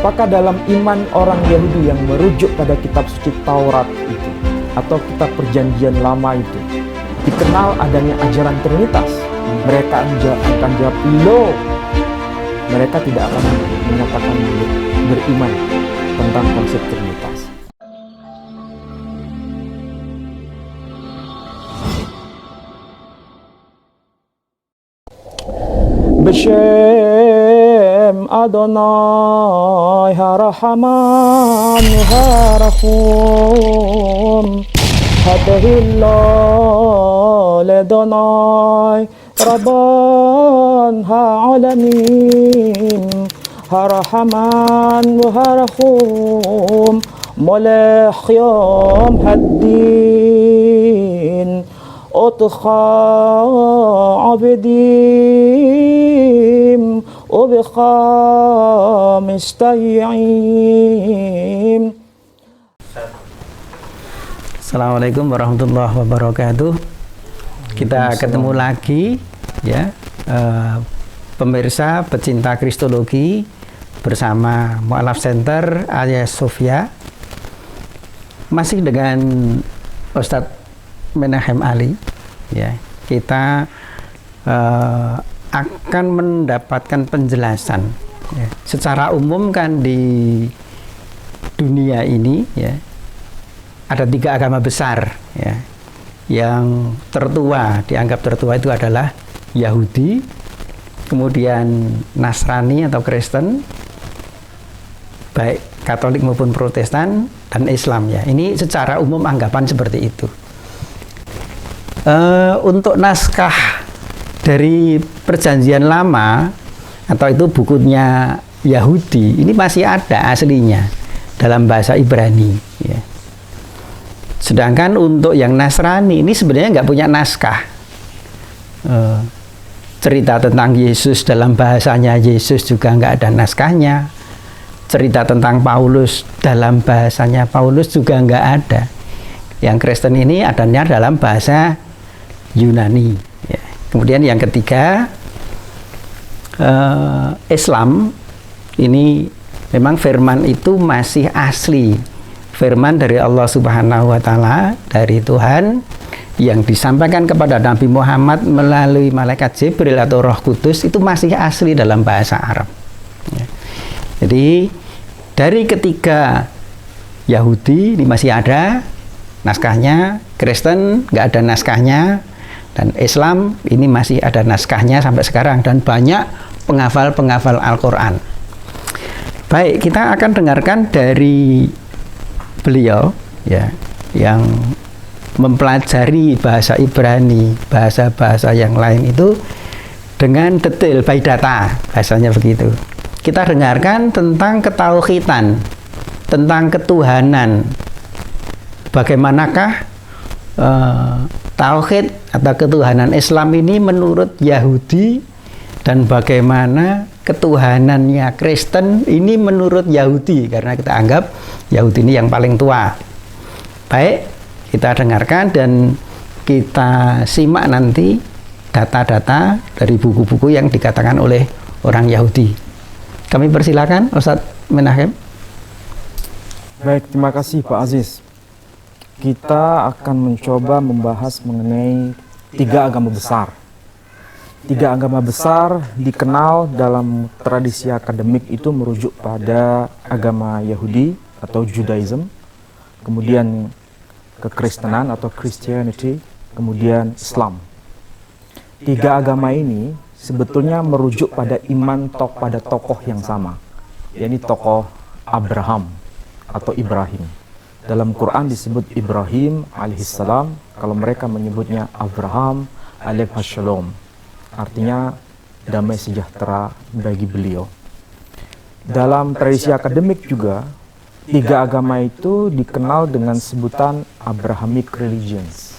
Apakah dalam iman orang Yahudi yang merujuk pada kitab suci Taurat itu atau kitab perjanjian lama itu dikenal adanya ajaran Trinitas? Mereka akan jawab no. Mereka tidak akan menyatakan beriman tentang konsep Trinitas. B'Shem Adonai Harahaman Harahum Hadahillah Ledonai Rabban Ha'alamin Harahaman Harahum Molech Yom Haddin Otcha Abedim Ubcha Mistayim. Assalamualaikum warahmatullahi wabarakatuh. Kita ketemu lagi ya, pemirsa pecinta Kristologi bersama Mu'alaf Center Hagia Sophia, masih dengan Ustadz Menahem Ali ya. Kita akan mendapatkan penjelasan ya. Secara umum kan di dunia ini ya ada 3 agama besar ya. Yang tertua, dianggap tertua itu adalah Yahudi, kemudian Nasrani atau Kristen, baik Katolik maupun Protestan, dan Islam ya. Ini secara umum anggapan seperti itu. Untuk naskah dari Perjanjian Lama atau itu bukunya Yahudi, ini masih ada aslinya dalam bahasa Ibrani ya. Sedangkan untuk yang Nasrani ini sebenarnya nggak punya naskah. Cerita tentang Yesus dalam bahasanya Yesus juga nggak ada naskahnya. Cerita tentang Paulus dalam bahasanya Paulus juga nggak ada. Yang Kristen ini adanya dalam bahasa Yunani ya. Kemudian yang ketiga, Islam ini memang firman itu masih asli, firman dari Allah Subhanahu wa Ta'ala, dari Tuhan, yang disampaikan kepada Nabi Muhammad melalui malaikat Jibril atau Roh Kudus, itu masih asli dalam bahasa Arab ya. Jadi dari ketiga Yahudi ini masih ada naskahnya, Kristen nggak ada naskahnya, dan Islam ini masih ada naskahnya sampai sekarang, dan banyak penghafal-penghafal Al-Quran. Baik, kita akan dengarkan dari beliau ya, yang mempelajari bahasa Ibrani, bahasa-bahasa yang lain itu dengan detail, by data, bahasanya begitu. Kita dengarkan tentang ketauhidan, tentang ketuhanan. Bagaimanakah tauhid atau ketuhanan Islam ini menurut Yahudi, dan bagaimana ketuhanannya Kristen ini menurut Yahudi, karena kita anggap Yahudi ini yang paling tua. Baik, kita dengarkan dan kita simak nanti data-data dari buku-buku yang dikatakan oleh orang Yahudi. Kami persilakan Ustadz Menahem. Baik, terima kasih Pak Aziz. Kita akan mencoba membahas mengenai 3 agama besar. 3 agama besar dikenal dalam tradisi akademik itu merujuk pada agama Yahudi atau Judaism, kemudian kekristenan atau Christianity, kemudian Islam. 3 agama ini sebetulnya merujuk pada iman pada tokoh yang sama, yakni tokoh Abraham atau Ibrahim. Dalam Quran disebut Ibrahim alaihissalam, kalau mereka menyebutnya Abraham alaihissalam, artinya damai sejahtera bagi beliau. Dalam tradisi akademik juga, 3 agama itu dikenal dengan sebutan Abrahamic religions,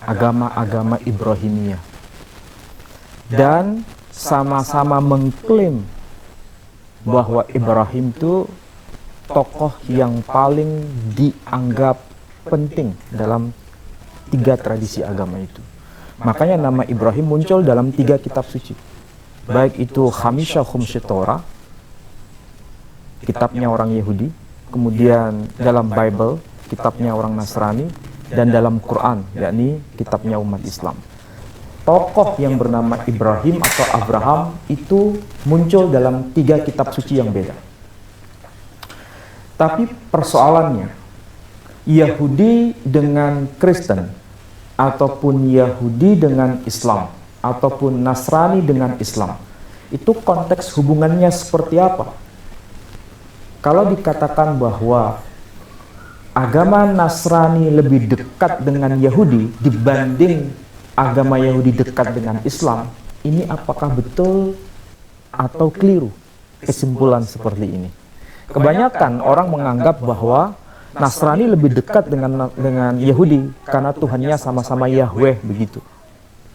agama-agama Ibrahimiyah, dan sama-sama mengklaim bahwa Ibrahim itu tokoh yang paling dianggap penting dalam 3 tradisi agama itu. Makanya nama Ibrahim muncul dalam 3 kitab suci, baik itu Khamisha Khumshi Torah, kitabnya orang Yahudi, kemudian dalam Bible, kitabnya orang Nasrani, dan dalam Quran, yakni kitabnya umat Islam. Tokoh yang bernama Ibrahim atau Abraham itu muncul dalam 3 kitab suci yang beda. Tapi persoalannya, Yahudi dengan Kristen, ataupun Yahudi dengan Islam, ataupun Nasrani dengan Islam, itu konteks hubungannya seperti apa? Kalau dikatakan bahwa agama Nasrani lebih dekat dengan Yahudi dibanding agama Yahudi dekat dengan Islam, ini apakah betul atau keliru kesimpulan seperti ini? Kebanyakan orang menganggap bahwa Nasrani lebih dekat dengan Yahudi karena Tuhannya sama-sama Yahweh begitu.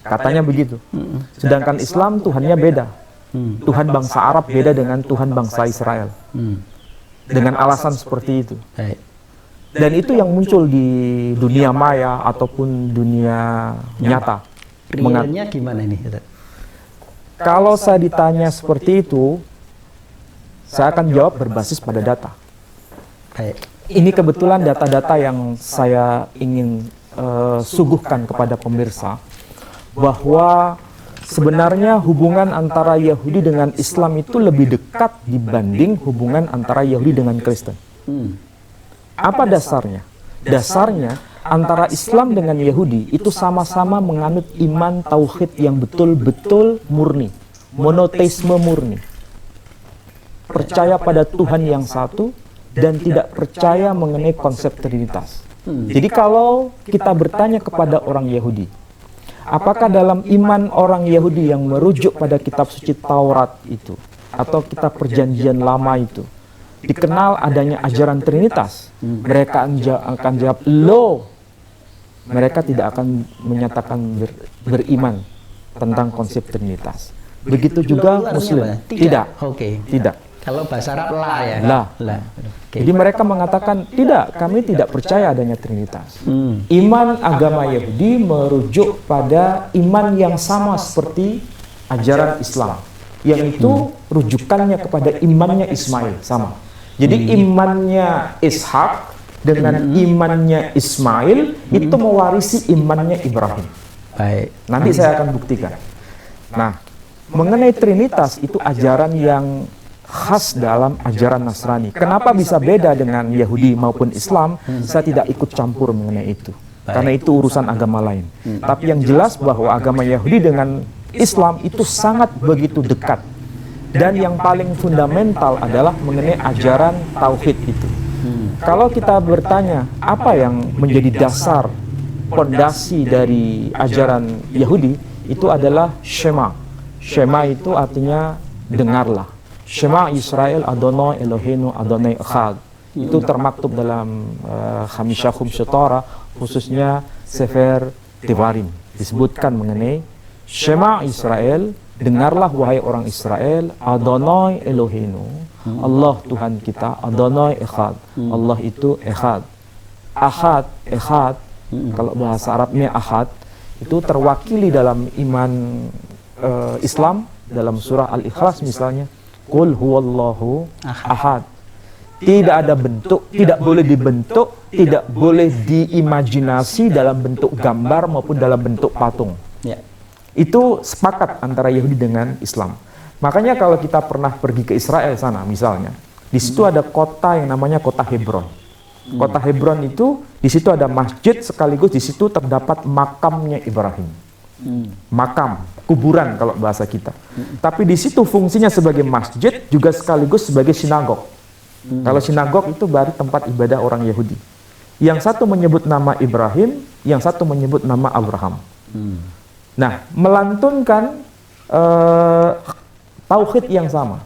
Katanya begitu. Sedangkan Islam Tuhannya beda. Tuhan bangsa Arab beda dengan Tuhan bangsa Israel. Dengan alasan seperti itu. Dan itu yang muncul di dunia maya ataupun dunia nyata. Realnya gimana ini? Kalau saya ditanya seperti itu, saya akan jawab berbasis pada data. Ini kebetulan data-data yang saya ingin suguhkan kepada pemirsa, bahwa sebenarnya hubungan antara Yahudi dengan Islam itu lebih dekat dibanding hubungan antara Yahudi dengan Kristen. Apa dasarnya? Dasarnya antara Islam dengan Yahudi itu sama-sama menganut iman tauhid yang betul-betul murni, monoteisme murni. Percaya pada Tuhan yang satu dan tidak percaya mengenai konsep Trinitas. Jadi kalau kita bertanya kepada orang Yahudi, apakah dalam iman orang Yahudi yang merujuk pada kitab suci Taurat itu, atau kitab perjanjian lama itu, dikenal adanya ajaran Trinitas, mereka akan jawab, "Loh, mereka tidak akan menyatakan beriman tentang konsep Trinitas." Begitu juga Muslim. Tidak. Tidak. Kalau bahasa Arab lah ya. Lah. Jadi mereka mengatakan, tidak, kami tidak percaya adanya Trinitas. Iman agama Yahudi merujuk pada iman yang sama seperti ajaran Islam, yang itu rujukannya kepada imannya Ismail, sama. Jadi imannya Ishak dengan imannya Ismail itu mewarisi imannya Ibrahim. Baik. Nanti saya akan buktikan. Nah, mengenai Trinitas itu ajaran yang khas dalam ajaran Nasrani. Kenapa bisa beda dengan Yahudi maupun Islam? Saya tidak ikut campur mengenai itu. Karena itu urusan agama lain. Tapi yang jelas bahwa agama Yahudi dengan Islam itu sangat begitu dekat. Dan yang paling fundamental adalah mengenai ajaran tauhid itu. Kalau kita bertanya, apa yang menjadi dasar pondasi dari ajaran Yahudi, itu adalah Shema. Shema itu artinya dengarlah. Shema Israel Adonai Eloheinu Adonai Echad. Itu termaktub dalam Khamisah Khumsah Torah, khususnya Sefer Devarim. Disebutkan mengenai Shema Israel, dengarlah wahai orang Israel, Adonai Eloheinu, Allah Tuhan kita, Adonai Echad. Allah itu Echad. Echad, kalau bahasa Arabnya Ahad, itu terwakili dalam iman Islam, dalam surah Al-Ikhlas misalnya, Qul huwallahu ahad. Tidak ada bentuk, tidak boleh dibentuk, tidak boleh diimajinasi dalam bentuk gambar maupun dalam bentuk patung. Itu sepakat antara Yahudi dengan Islam. Makanya kalau kita pernah pergi ke Israel sana misalnya, di situ ada kota yang namanya kota Hebron. Kota Hebron itu, di situ ada masjid sekaligus di situ terdapat makamnya Ibrahim. Makam, kuburan kalau bahasa kita. Tapi di situ fungsinya sebagai masjid juga sekaligus sebagai sinagog. Kalau sinagog itu berarti tempat ibadah orang Yahudi. Yang satu menyebut nama Ibrahim, yang satu menyebut nama Abraham. Nah, melantunkan tauhid yang sama.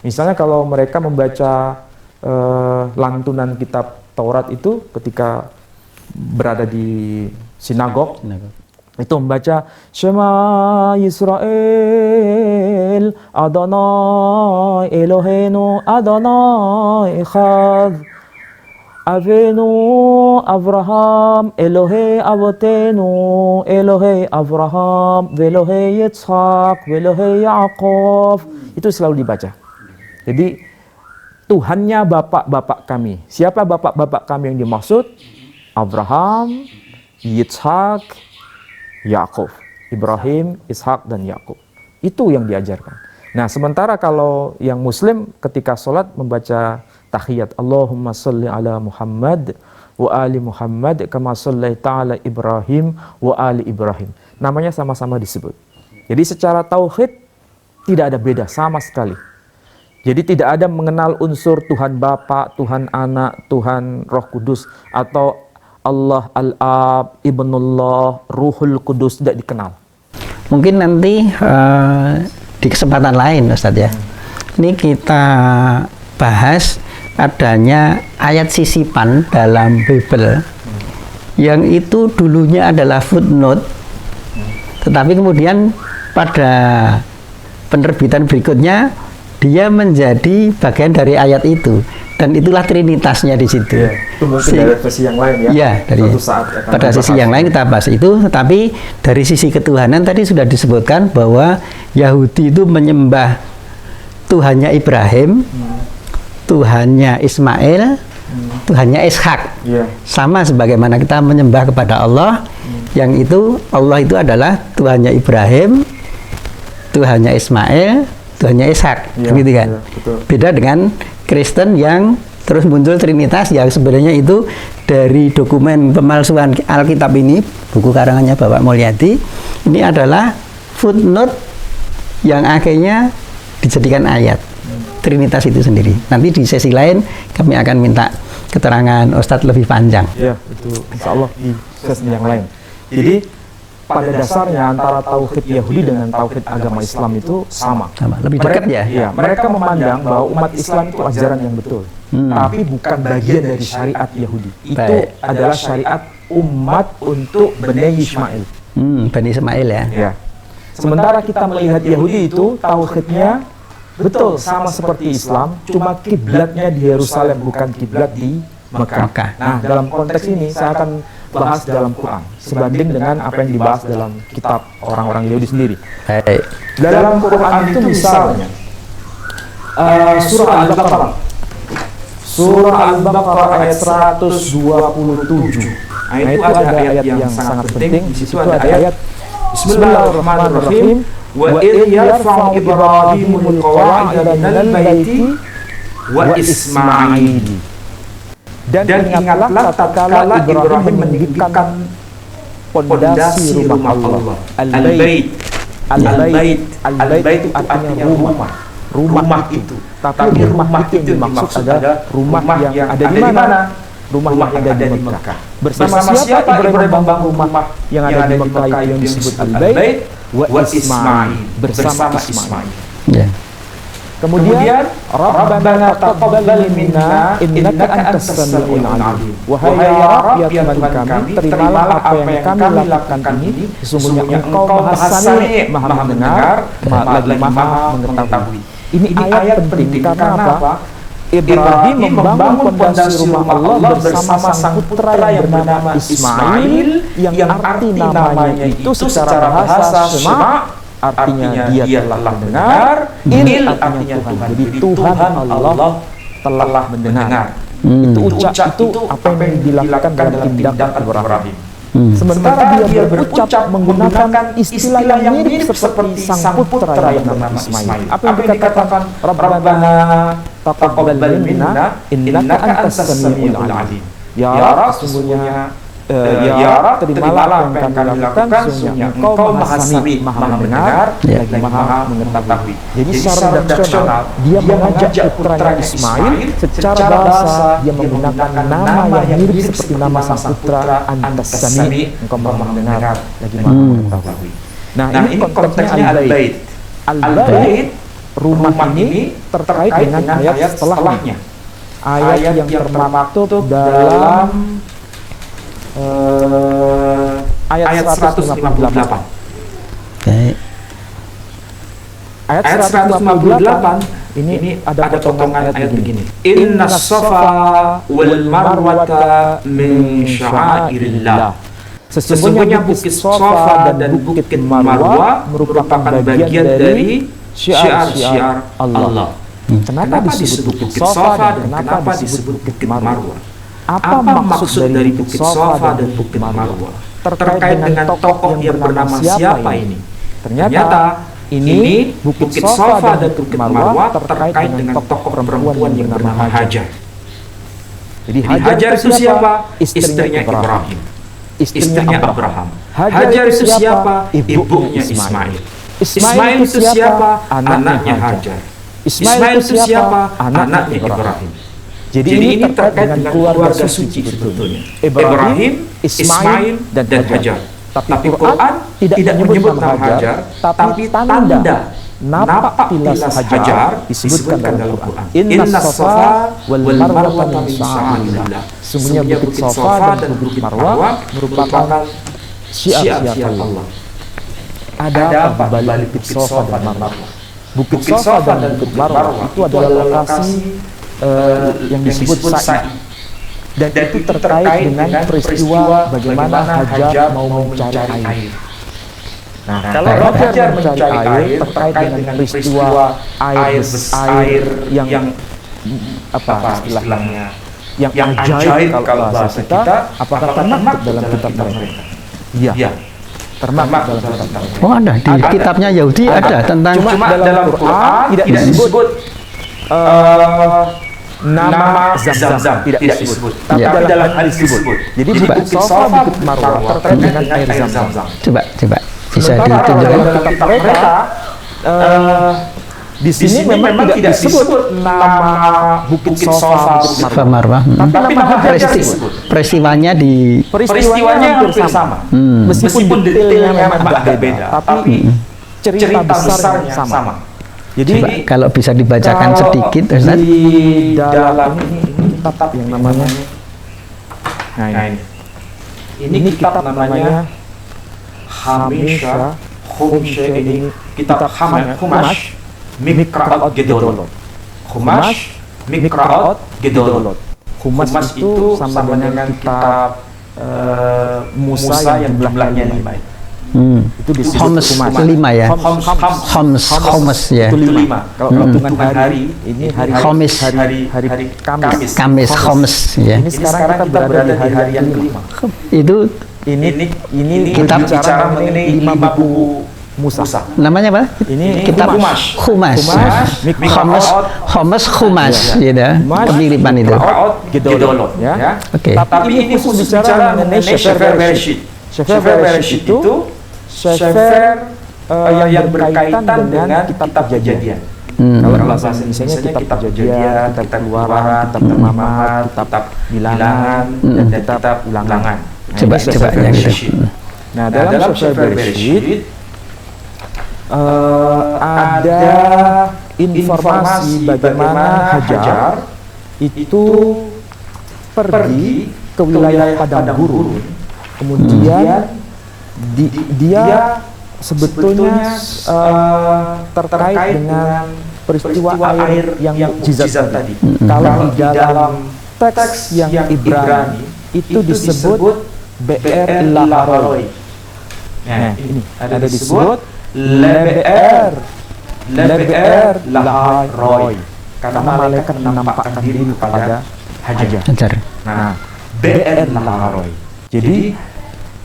Misalnya kalau mereka membaca lantunan kitab Taurat itu ketika berada di sinagog. Itu membaca Shema Yisrael Adonai Eloheinu Adonai Echad Avenu Avraham Elohe Avotenu Elohe Avraham Velohe Yitzhak Velohe Yaakov. Itu selalu dibaca. Jadi Tuhannya bapak-bapak kami. Siapa bapak-bapak kami yang dimaksud? Abraham, Yitzhak, Yakub. Ibrahim, Ishak, dan Yakub. Itu yang diajarkan. Nah, sementara kalau yang Muslim ketika sholat membaca tahiyat, Allahumma salli ala Muhammad wa ali Muhammad kama sallaita ala Ibrahim wa ali Ibrahim. Namanya sama-sama disebut. Jadi secara tauhid tidak ada beda sama sekali. Jadi tidak ada mengenal unsur Tuhan Bapa, Tuhan Anak, Tuhan Roh Kudus, atau Allah Al-Ab, Ibnullah, Ruhul Kudus, tidak dikenal. Mungkin nanti di kesempatan lain Ustadz ya, ini kita bahas adanya ayat sisipan dalam Bible yang itu dulunya adalah footnote, tetapi kemudian pada penerbitan berikutnya dia menjadi bagian dari ayat itu, dan itulah trinitasnya di situ. Ya, itu mungkin dari versi yang lain ya. Ya, dari pada sisi yang lain kita bahas itu, tetapi dari sisi ketuhanan tadi sudah disebutkan bahwa Yahudi itu menyembah Tuhannya Ibrahim, Tuhannya Ismail, Tuhannya Ishak. Ya. Sama sebagaimana kita menyembah kepada Allah, yang itu Allah itu adalah Tuhannya Ibrahim, Tuhannya Ismail, Tuhannya Ishak, ya, gitu kan. Ya, betul. Beda dengan Kristen yang terus muncul Trinitas, yang sebenarnya itu dari dokumen pemalsuan Alkitab ini, buku karangannya Bapak Mulyadi, ini adalah footnote yang akhirnya dijadikan ayat. Trinitas itu sendiri. Nanti di sesi lain kami akan minta keterangan Ustadz lebih panjang. Ya, itu insya Allah di sesi yang lain. Jadi pada dasarnya antara tauhid Yahudi dengan tauhid agama Islam itu sama. Lebih dekat ya? Ya, mereka memandang bahwa umat Islam itu ajaran yang betul, tapi bukan bagian dari syariat Yahudi. Itu adalah syariat umat untuk Bani Ismail. Bani Ismail ya? Ya. Sementara kita melihat Yahudi itu tauhidnya betul sama seperti Islam, cuma kiblatnya di Yerusalem, bukan kiblat di Mekah. Nah, dalam konteks ini saya akan bahas dalam Quran sebanding dengan apa yang dibahas dalam kitab orang-orang Yahudi sendiri. Dalam Quran itu misalnya surah Al-Baqarah, ayat 127. Nah, itu ada ayat yang sangat penting. Di situ ada ayat Bismillahirrahmanirrahim. Wa idh yarfa'u Ibrahimul qawa'ida minal baiti wa Ismail. Dan ingatlah tatkala Ibrahim mendirikan pondasi rumah Allah. Al-Bait itu artinya rumah itu. Tapi rumah itu yang dimaksud adalah rumah yang ada di mana? Rumah yang ada di Mekah. Bersama siapa Ibrahim membangun rumah yang ada di Mekah itu yang disebut Al-Bait wa Ismail, bersama Ismail. Kemudian Rabbana taqabbal minna innaka antas samiul alim. Wahai ya Rabb, ya Tuhan kami, terimalah apa yang kami lakukan ini, sesungguhnya Engkau Maha Sami', Maha mendengar, lagi Maha mengetahui. Ini ayat penting karena apa? Ibrahim membangun pondasi rumah Allah bersama sang putra yang bernama Ismail, yang arti namanya itu secara bahasa Shema, artinya dia telah mendengar, Il artinya Tuhan. Jadi Tuhan Allah telah mendengar. Itu ucap itu apa yang dilakukan dalam tindakan Ibrahim. Sementara dia berucap menggunakan istilah yang mirip seperti sang putra yang bernama Ismail. Apa yang dikatakan Rabbana taqabbal minna innaka antas samiul alim. Ya Rabb, sesungguhnya ya Rabb, terimalah apa yang kami lakukan, sesungguhnya Engkau Maha Sami', Maha mendengar, lagi Maha mengetahui. Jadi secara redaksional dia mengajak putranya Ismail, secara bahasa dia menggunakan nama yang mirip seperti nama sang putra, Antas Sami', Engkau Maha mendengar, lagi Maha mengetahui. Nah, ini konteksnya Al-Bait. Al-Bait, rumah ini terkait dengan ayat setelahnya. Ayat yang termaktub dalam ayat 158. Ayat 158 ini ada potongan ayat begini. Inna safa wal marwata min sya'airillah. Sesungguhnya bukit Safa dan bukit Marwah merupakan bagian dari syiar-syiar Allah. Kenapa disebut Bukit Sofa dan kenapa disebut Bukit Marwah? Apa maksud dari Bukit Sofa dan Bukit Marwah? Terkait dengan tokoh yang bernama siapa ini? Ternyata ini Bukit Sofa dan Bukit Marwah terkait dengan tokoh perempuan yang bernama Hajar. Jadi Hajar itu siapa? Istrinya Ibrahim. Istrinya Abraham. Hajar itu siapa? Ibunya Ismail. Ismail itu siapa? Anaknya Hajar. Ismail itu siapa? Anaknya Ibrahim. Jadi ini terkait dengan keluarga suci sebetulnya. Ibrahim, Ismail, dan Hajar. Tapi Quran tidak menyebut nama Hajar, tapi tanda napak tilas Hajar disebutkan dalam Quran. Inna Safa wal Marwah min sya'airillah. Sesungguhnya Bukit Sofa dan Bukit Marwah merupakan syiar Allah. Ada apa di balik Bukit Sofa dan Marwah? Bukit Sofa dan Bukit Marwah itu adalah lokasi yang disebut Sa'i, dan itu terkait dengan peristiwa bagaimana Hajar mau mencari air. Nah, kalau Hajar mencari air terkait dengan peristiwa air yang apa istilahnya, yang ajaib kalau bahasa kita, apakah termaktub dalam kitab mereka? Iya. Termaktub dalam kitab mereka. Oh, ada di kitabnya Yahudi ada tentang, cuma dalam Quran tidak disebut nama Zam-Zam, tidak disebut. Tapi dalam hadis disebut. Jadi Bukit Sofa, Bukit Marwah terkait dengan air Zam-Zam. Coba bisa ditunjukkan. Dalam kitab mereka di sini memang tidak disebut nama Bukit Sofa, Bukit Marwah. Tapi nama Hajar disebut. Peristiwanya hampir sama. Meskipun detailnya memang agak beda, tapi cerita besarnya sama. Jadi coba, kalau bisa dibacakan sedikit, Ustaz. Di dalam ini kitab yang namanya, ini kitab namanya Hamisha Khumshe, ini kitab Humash Mikra'at Gedolot. Humash Mikra'at Gedolot. Humash itu sama dengan kitab Musa yang jumlahnya 5. Itu disebut Humash 5 ya. Homs ya. Itu 5. Kalau hitungan hari, ini hari Kamis Homs ya. Ini sekarang kita berada di hari yang kelima. Itu ini kitab bicara mengenai 5 buku Musa. Namanya apa? Ini kitab Humash. Humash ya. Kemiripan itu. Gedolot ya. Oke. Tapi ini khusus bicara mengenai Sefer Bereshit. Sefer Bereshit itu Sefer yang berkaitan dengan kitab Kejadian. Kalau bahasa Indonesia kitab Kejadian, kitab Keluaran, kitab Tamamat, kitab Bilangan, dan kitab Ulangan. Coba yang itu. Nah, dalam Sefer Bereshit ada informasi bagaimana Hajar itu pergi ke wilayah padang gurun. Kemudian dia sebetulnya terkait dengan peristiwa air yang mukjizat tadi. Kalau di dalam teks yang Ibrani itu disebut Be'er Laharoi. Nah, ini ada disebut Lebe'er Laharoi, karena malaikat menampakkan diri kepada Hajar. Nah, Be'er Laharoi. Jadi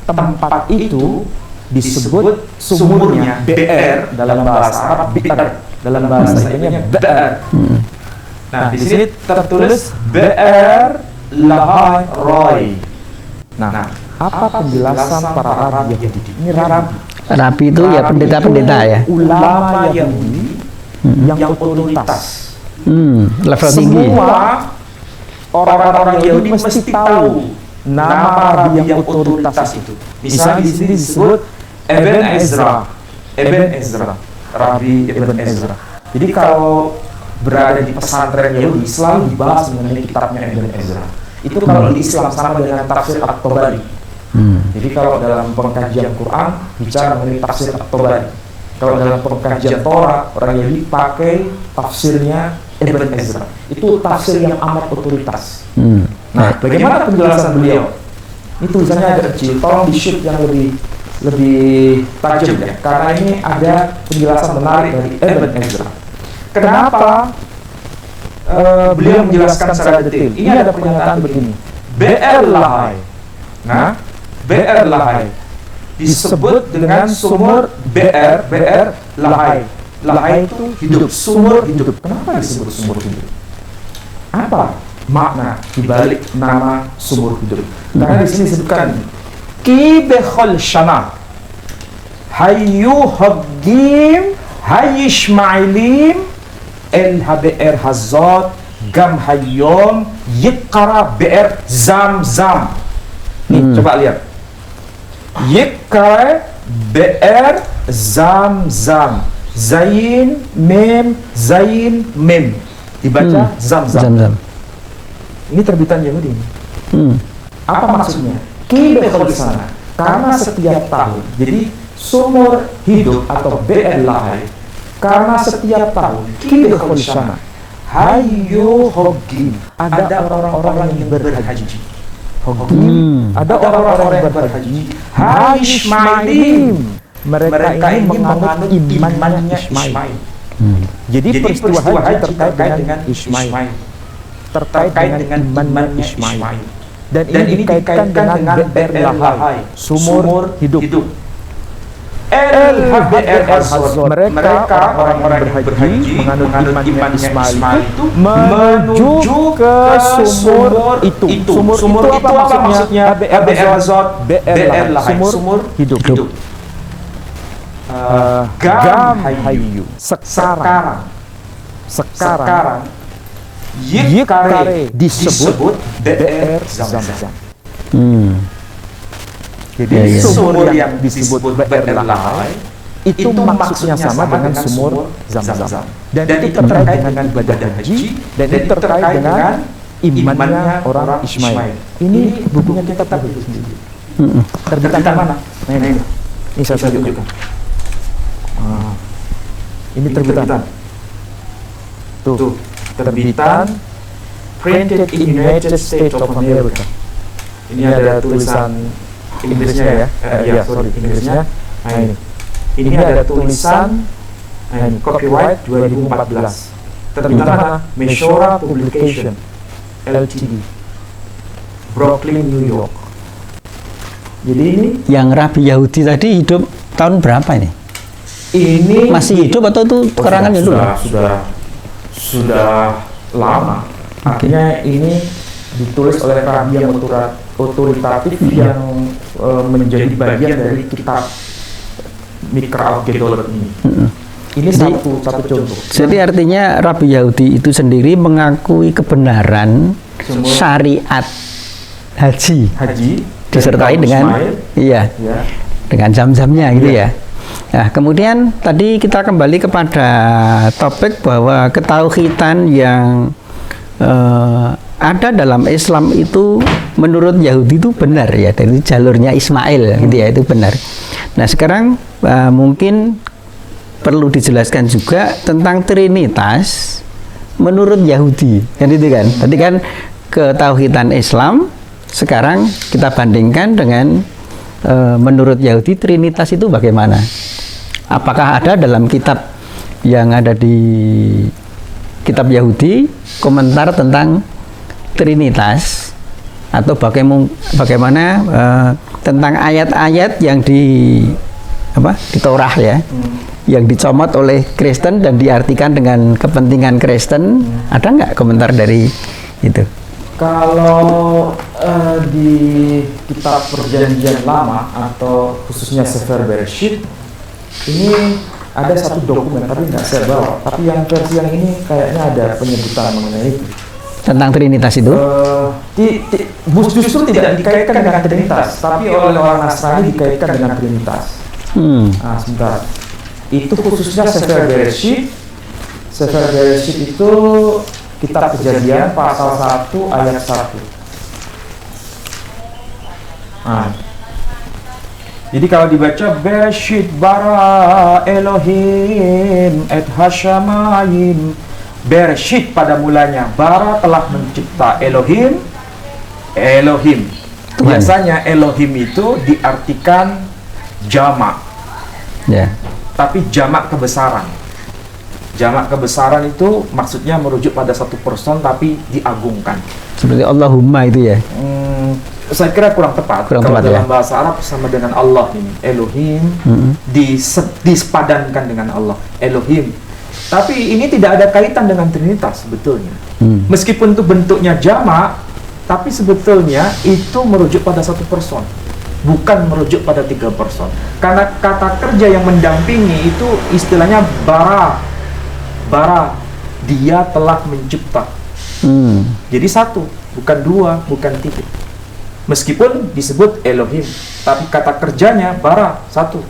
tempat itu disebut sumurnya Be'er dalam bahasa Arab, Bi'er dalam bahasa Indonesia Be'er. Nah, di sini tertulis Be'er Laharoi. Nah, apa penjelasan para Rabi Yahudi? Ini Rabi itu ya pendeta-pendeta ya. Ulama Yahudi yang otoritas. Level tinggi. Semua orang-orang Yahudi mesti tahu nama Rabi yang otoritas itu. Misalnya di sini disebut Ibn Ezra, Rabi Ibn Ezra. Jadi kalau berada di pesantren Yahudi selalu dibahas mengenai kitabnya Ibn Ezra. Itu kalau di Islam sama dengan tafsir At-Tabari. Jadi kalau dalam pengkajian Quran bicara mengenai tafsir At-Tabari. Kalau dalam pengkajian Torah, orang Yahudi pakai tafsirnya Ibn Ezra. Itu tafsir yang amat otoritas. Nah, bagaimana penjelasan beliau? Ini tulisannya agak kecil, tolong di-shoot yang lebih tajam ya. Karena ini ada penjelasan menarik dari Ibn Ezra. Kenapa beliau menjelaskan secara detail. Ini ada pernyataan begini. BR Lahai. Nah, BR Lahai disebut dengan sumur BR Lahai. Lahai itu hidup, sumur hidup. Kenapa disebut sumur hidup? Apa makna dibalik nama sumur hidup? Karena di sini disebutkan Ki Bekhol Shana Hayu Hogim Hay Ismailim El HBR Hazot Gam Hayyom Yikara BR Zam. Nih, coba lihat. Yikara BR Zam. Zain Mem dibaca Zam. Ini terbitan Yahudi. Apa maksudnya? Ki Bekhol Sana, karena setiap tahun. Jadi sumur hidup atau BR Lahai, karena setiap tahun Ki Bekhol Sana Hayu Hogim, ada orang-orang yang berhaji. Hogim, ada orang-orang yang berhaji. Hai Ismailim, mereka ini menganut imannya Ismail. Jadi peristiwa haji terkait dengan Ismail, terkait dengan imannya Ismail. Dan ini dikaitkan dengan BR Lahai, sumur hidup. LHBR Hazot, mereka orang-orang yang berhaji menganut imannya Ismail itu menuju ke sumur itu. Sumur itu apa maksudnya? HBR Hazot, BR Lahai, sumur hidup. Gam Hayu, sekarang Yikare disebut BR Zam. Jadi sumur yang disebut BR Lahai itu maksudnya sama dengan sumur Zam. Dan itu terkait dengan ibadah haji, dan itu terkait dengan imannya orang Ismail. Ini bukunya kitab Tauhid sendiri. Terbitan mana? Ini saya tunjukkan. Ini terbitan. Tuh, terbitan printed in United States of America. Ini ada tulisan Inggrisnya ya. Inggrisnya. Nah ini. Ini ada tulisan copyright 2014. Terbitan mana? Meshora Publication Ltd. Brooklyn, New York. Jadi ini yang Rabi Yahudi tadi hidup tahun berapa ini? Ini masih hidup atau itu kerangan dulu? Sudah lama. Artinya ini ditulis oleh rabi yang otoritatif yang menjadi bagian dari kitab Mikra Gedolot ini. Ini satu contoh. Jadi artinya Rabi Yahudi itu sendiri mengakui kebenaran syariat haji disertai dengan dengan jam-jamnya gitu ya. Nah, kemudian tadi kita kembali kepada topik bahwa ketauhidan yang ada dalam Islam itu menurut Yahudi itu benar ya, dari jalurnya Ismail gitu ya, itu benar. Nah, sekarang mungkin perlu dijelaskan juga tentang Trinitas menurut Yahudi, kan itu kan. Tadi kan ketauhidan Islam, sekarang kita bandingkan dengan menurut Yahudi Trinitas itu bagaimana? Apakah ada dalam kitab yang ada di kitab Yahudi komentar tentang Trinitas, atau bagaimana tentang ayat-ayat yang di Torah ya, yang dicomot oleh Kristen dan diartikan dengan kepentingan Kristen? Ada nggak komentar dari itu? Kalau di kitab Perjanjian Lama atau khususnya Sefer Bereshit, ini ada satu dokumen, tapi nggak saya bawa. Tapi yang versi yang ini kayaknya ada penyebutan mengenai itu. Tentang Trinitas itu? Justru tidak dikaitkan dengan Trinitas, tapi oleh orang Nasrani dikaitkan dengan Trinitas. Nah, sebentar. Itu khususnya Sefer Bereshit. Sefer Bereshit itu kitab Kejadian pasal 1 ayat 1. Nah, jadi kalau dibaca Bereshit bara Elohim et hashamayim, Bereshit pada mulanya bara telah mencipta Elohim. Biasanya Elohim itu diartikan jamak, tapi jamak kebesaran. Jamak kebesaran itu maksudnya merujuk pada satu person tapi diagungkan. Seperti Allahumma itu ya. Saya kira kurang tepat. Kurang Kalau tepat, dalam ya. bahasa Arab sama dengan Allah ini, Elohim disepadankan dengan Allah, Elohim. Tapi ini tidak ada kaitan dengan Trinitas sebetulnya. Meskipun itu bentuknya jamak, tapi sebetulnya itu merujuk pada satu person, bukan merujuk pada 3 person. Karena kata kerja yang mendampingi itu istilahnya bara, dia telah mencipta. Jadi 1, bukan 2, bukan 3. Meskipun disebut Elohim, tapi kata kerjanya bara, 1.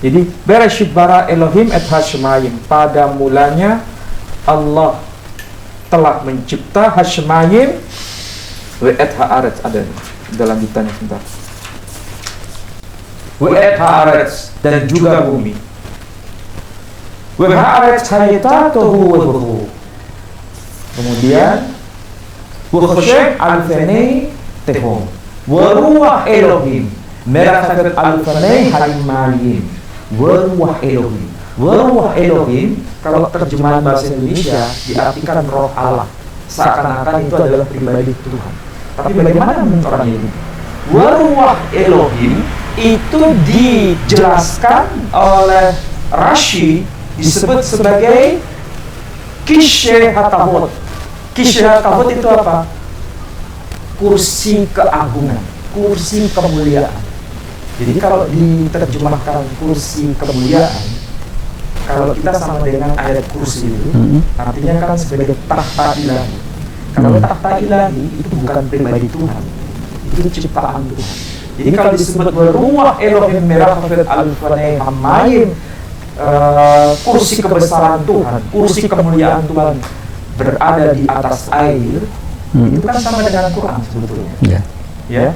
Jadi Bereshit bara Elohim et Hashemayim, pada mulanya Allah telah mencipta Hashemayim wa et haaretz, ada dalam lanjutannya sebentar. Wa et haaretz, dan juga bumi. Wa haaretz hayatatuhu wa ruhu. Kemudian wa khoshem alfenei tehom wa ruah Elohim merafat alfenei halimayim wa ruah Elohim. Wa ruah Elohim kalau terjemahan bahasa Indonesia diartikan roh Allah, seakan-akan itu adalah pribadi Tuhan. Tapi bagaimana menurut orang ini? Wa ruah Elohim itu dijelaskan oleh Rashi, disebut sebagai Kishe Hatavot. Kishe Hatavot itu apa? Kursi keagungan, kursi kemuliaan. Jadi kalau diterjemahkan kursi kemuliaan, kalau kita sama dengan ayat kursi itu, artinya kan sebagai tahta ilahi. Kalau tahta ilahi itu bukan pribadi Tuhan, itu ciptaan Tuhan. Jadi kalau disebut ruah Elohim merafat alfanei hamayim, kursi kebesaran Tuhan, kursi kemuliaan Tuhan berada di atas air, itu kan sama dengan Quran sebetulnya. Ya.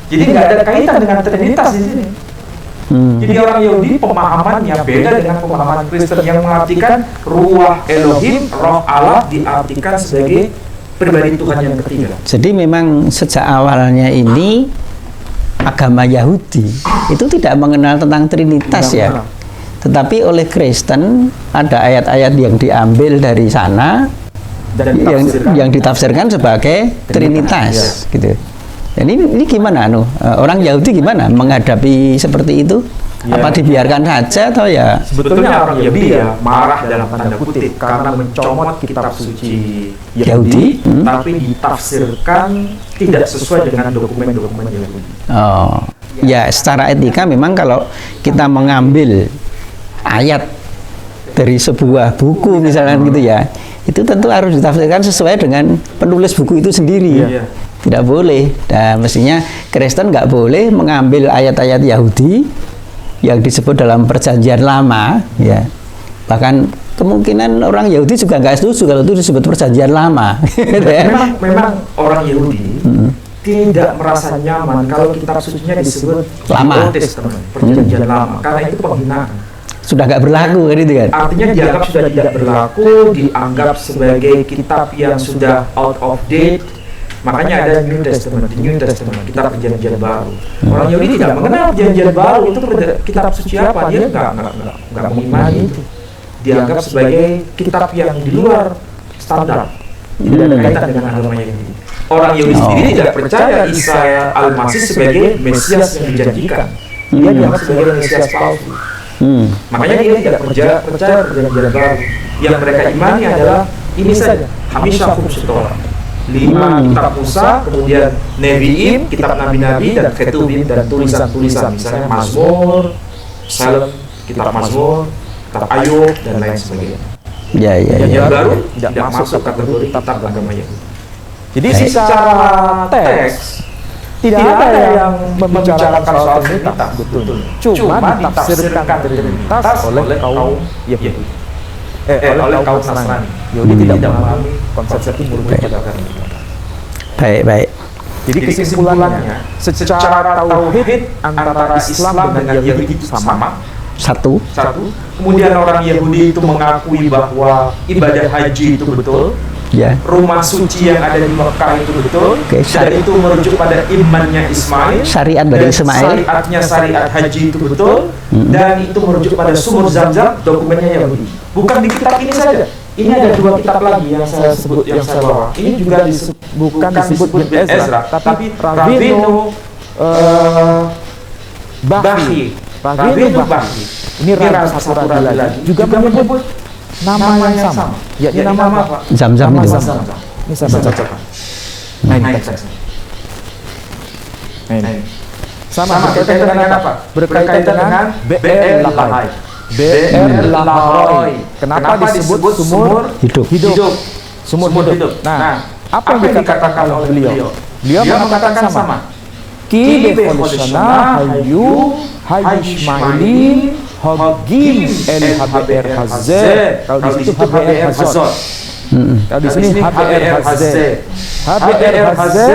Jadi nggak ada kaitan dengan Trinitas di sini. Jadi orang Yahudi pemahamannya beda dengan pemahaman Kristen yang mengartikan ruah Elohim, roh Allah diartikan sebagai pribadi Tuhan yang ketiga. Jadi memang sejak awalnya ini agama Yahudi itu tidak mengenal tentang Trinitas ya. Tetapi oleh Kristen ada ayat-ayat yang diambil dari sana dan yang ditafsirkan sebagai Trinitas gitu. Jadi ini gimana orang Yahudi gimana menghadapi seperti itu? Ya. Apa dibiarkan saja atau ya? Sebetulnya orang Yahudi ya marah dalam tanda kutip karena mencomot kitab suci Yahudi, tapi ditafsirkan tidak sesuai dengan dokumen-dokumen Yahudi. Oh, ya secara etika memang kalau kita mengambil ayat dari sebuah buku misalnya gitu ya, itu tentu harus ditafsirkan sesuai dengan penulis buku itu sendiri. Iya. Tidak boleh. Dan mestinya Kristen nggak boleh mengambil ayat-ayat Yahudi yang disebut dalam Perjanjian Lama, ya. Bahkan kemungkinan orang Yahudi juga nggak setuju kalau itu disebut Perjanjian Lama. memang orang Yahudi tidak merasa nyaman kalau kitab sucinya disebut Lama, Old Testament, Perjanjian Lama, karena itu penghinaan. Sudah nggak berlaku kan itu kan? Artinya dianggap sudah tidak berlaku, dianggap sebagai kitab yang sudah out of date. Makanya ada New Testament, New Testament, kitab perjanjian baru. Orang Yahudi tidak mengenal perjanjian baru itu kitab suci apa, dia nggak mengimani itu. Dianggap sebagai kitab yang di luar standar, tidak ada kaitan dengan agama Yahudi. Orang Yahudi sendiri tidak percaya Isa Al-Masih sebagai Mesias yang dijanjikan. Dia dianggap sebagai Mesias palsu. Makanya dia tidak percaya perjanjian baru. Yang mereka imani adalah ini saja, Hamisha Khubsutora, 5 kitab Musa, kemudian Nevi'im, kitab Nabi-Nabi, dan Ketubim, dan tulisan-tulisan, misalnya Mazmur, Psalm, kitab Mazmur, kitab Ayub, dan lain sebagainya. Yang baru tidak masuk kategori kitab agama Yahudi. Jadi secara teks tidak ada yang membicarakan soal Trinitas, betul. Cuma ditafsirkan Trinitas oleh kaum Yahudi. Oleh kaum Nasrani. Yahudi tidak memahami konsep itu merujuk pada Trinitas. Baik. Jadi kesimpulannya, secara tauhid antara Islam dengan Yahudi itu sama. Satu. Kemudian orang Yahudi itu mengakui bahwa ibadah haji itu betul. Ya. rumah suci yang ada di Mekah itu betul, Oke, dan itu merujuk pada imannya Ismail, Syariat dari dan Ismail. syariatnya syariat haji itu betul, dan itu merujuk pada sumur Zam-Zam, dokumennya Yahudi. Bukan di kitab ini saja. Ini ada 2 kitab lagi yang saya sebut, yang saya bawa. Ini juga bukan disebut bin Ezra, tapi Ravinu Bahi. Ravinu Bahi. Ini Raja satu raja lagi juga menyebut nama yang sama. Yakni nama apa? Zam-Zam Nama itu. Zam-Zam. Ini saya bacakan. Nah, ini teksnya. Nah, ini. Sama berkaitan dengan apa? Berkaitan dengan BR Lahai. BR Lahai. Kenapa disebut sumur Hidup. Sumur hidup. Nah, apa yang dikatakan oleh beliau? Beliau mengatakan sama. Ki befolosana hayu Ismaili Hagim El HBR Hazze. Kalau di situ HBR Hazot. Kalau di sini HBR Hazze. HBR Hazze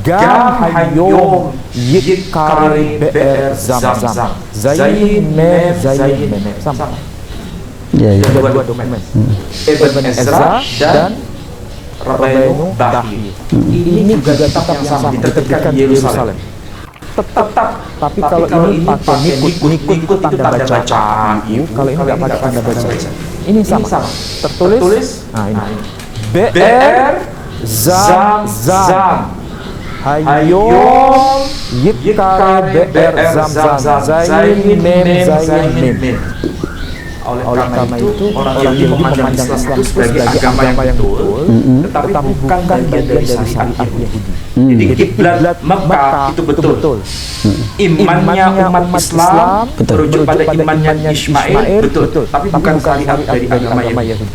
Gam Hayom Yikari BR Zam-Zam. Zain Mem sama. Ya, ya. Dua dokumen. Ibn Ezra dan Ravinu Bahi. Ini juga kitab yang sama diterbitkan di Yerusalem. Tetap, tapi kalau ini pakai nikut tanda bacaan. Kalau ini nggak pakai tanda bacaan. Ini sama. Tertulis. Nah ini. BR Zam. Hayom Yikar BR Zam. Zain Mem. Oleh karena itu orang Yahudi memandang Islam itu sebagai agama yang betul, tetapi bukan bagian dari syariat Yahudi. Jadi kiblat Mekah itu betul. Imannya umat Islam merujuk pada imannya Ismail betul, tapi bukan syariat dari agama Yahudi.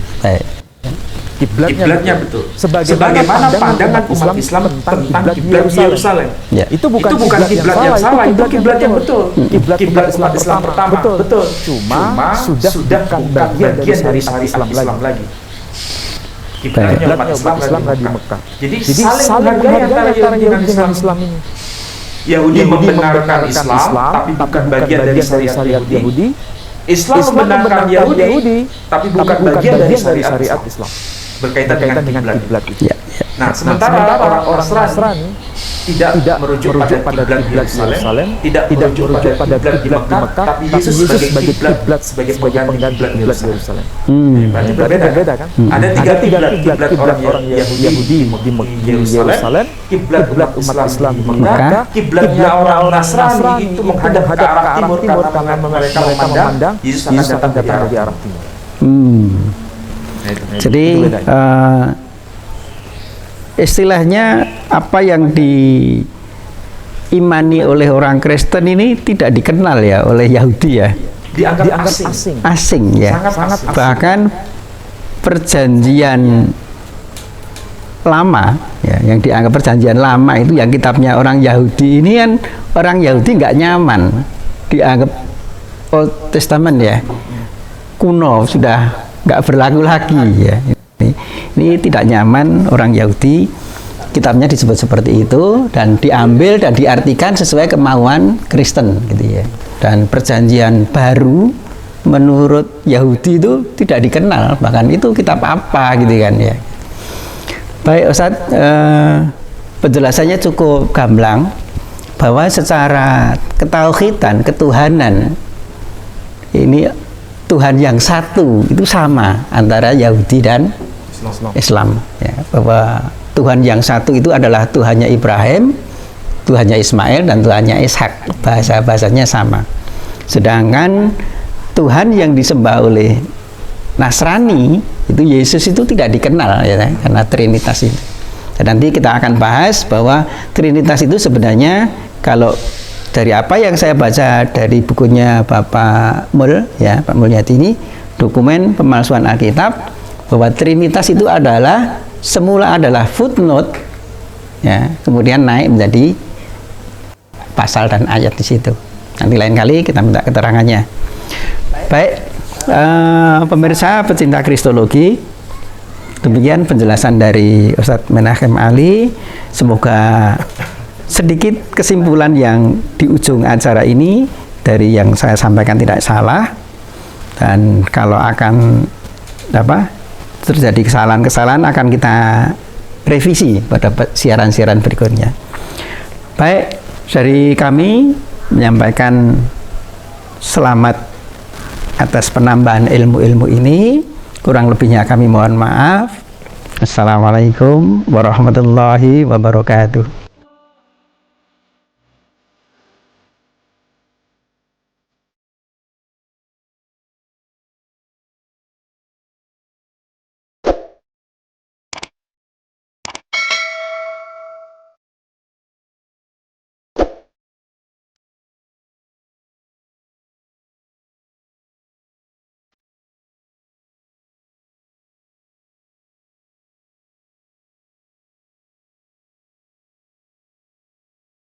Kiblatnya betul. Sebagaimana pandangan umat Islam tentang kiblat Yerusalem. Ya. Itu bukan kiblat yang salah, itu kiblat yang betul. Kiblat umat Islam pertama, betul. Cuma sudah bukan bagian dari syariat Islam lagi. Kiblatnya umat Islam di Mekah. Jadi saling menghargai antara Yahudi dengan Islam ini. Yahudi membenarkan Islam, tapi bukan bagian dari syariat Yahudi. Islam membenarkan Yahudi, tapi bukan bagian dari syariat Islam. Berkaitan dengan kiblat itu. Ya, ya. Nah, sementara orang Nasrani tidak merujuk pada kiblat Yerusalem, tidak merujuk pada kiblat di Mekah, tapi Yesus sebagai kiblat, sebagai pengganti kiblat Yerusalem. Berarti berbeda kan? Ada 3 kiblat orang Yahudi di Yerusalem, kiblat umat Islam di Mekah, kiblatnya orang Nasrani itu menghadap ke arah timur karena mereka memandang Yesus akan datang dari arah timur. Jadi istilahnya apa yang diimani oleh orang Kristen ini tidak dikenal ya oleh Yahudi ya. Dianggap Asing ya. Sangat asing. Bahkan perjanjian lama ya, yang dianggap perjanjian lama itu yang kitabnya orang Yahudi ini kan orang Yahudi nggak nyaman dianggap Old Testament ya, kuno, sudah nggak berlaku lagi ya. Ini tidak nyaman orang Yahudi, kitabnya disebut seperti itu dan diambil dan diartikan sesuai kemauan Kristen gitu ya. Dan perjanjian baru menurut Yahudi itu tidak dikenal, bahkan itu kitab apa gitu kan ya. Baik Ustadz, penjelasannya cukup gamblang bahwa secara ketauhidan, ketuhanan ini Tuhan yang satu itu sama antara Yahudi dan Islam ya, bahwa Tuhan yang satu itu adalah Tuhannya Ibrahim, Tuhannya Ismail dan Tuhannya Ishak, bahasa-bahasanya sama. Sedangkan Tuhan yang disembah oleh Nasrani itu Yesus itu tidak dikenal ya, karena Trinitas itu. Dan nanti kita akan bahas bahwa Trinitas itu sebenarnya kalau dari apa yang saya baca dari bukunya Bapak Mul ya, Pak Mulyadi ini, dokumen pemalsuan Alkitab, bahwa Trinitas itu adalah semula adalah footnote ya, kemudian naik menjadi pasal dan ayat di situ. Nanti lain kali kita minta keterangannya. Baik, pemirsa pecinta Kristologi, demikian penjelasan dari Ustadz Menachem Ali. Semoga sedikit kesimpulan yang di ujung acara ini dari yang saya sampaikan tidak salah, dan kalau akan terjadi kesalahan-kesalahan akan kita revisi pada siaran-siaran berikutnya. Baik, dari kami menyampaikan selamat atas penambahan ilmu-ilmu ini. Kurang lebihnya kami mohon maaf. Assalamualaikum warahmatullahi wabarakatuh.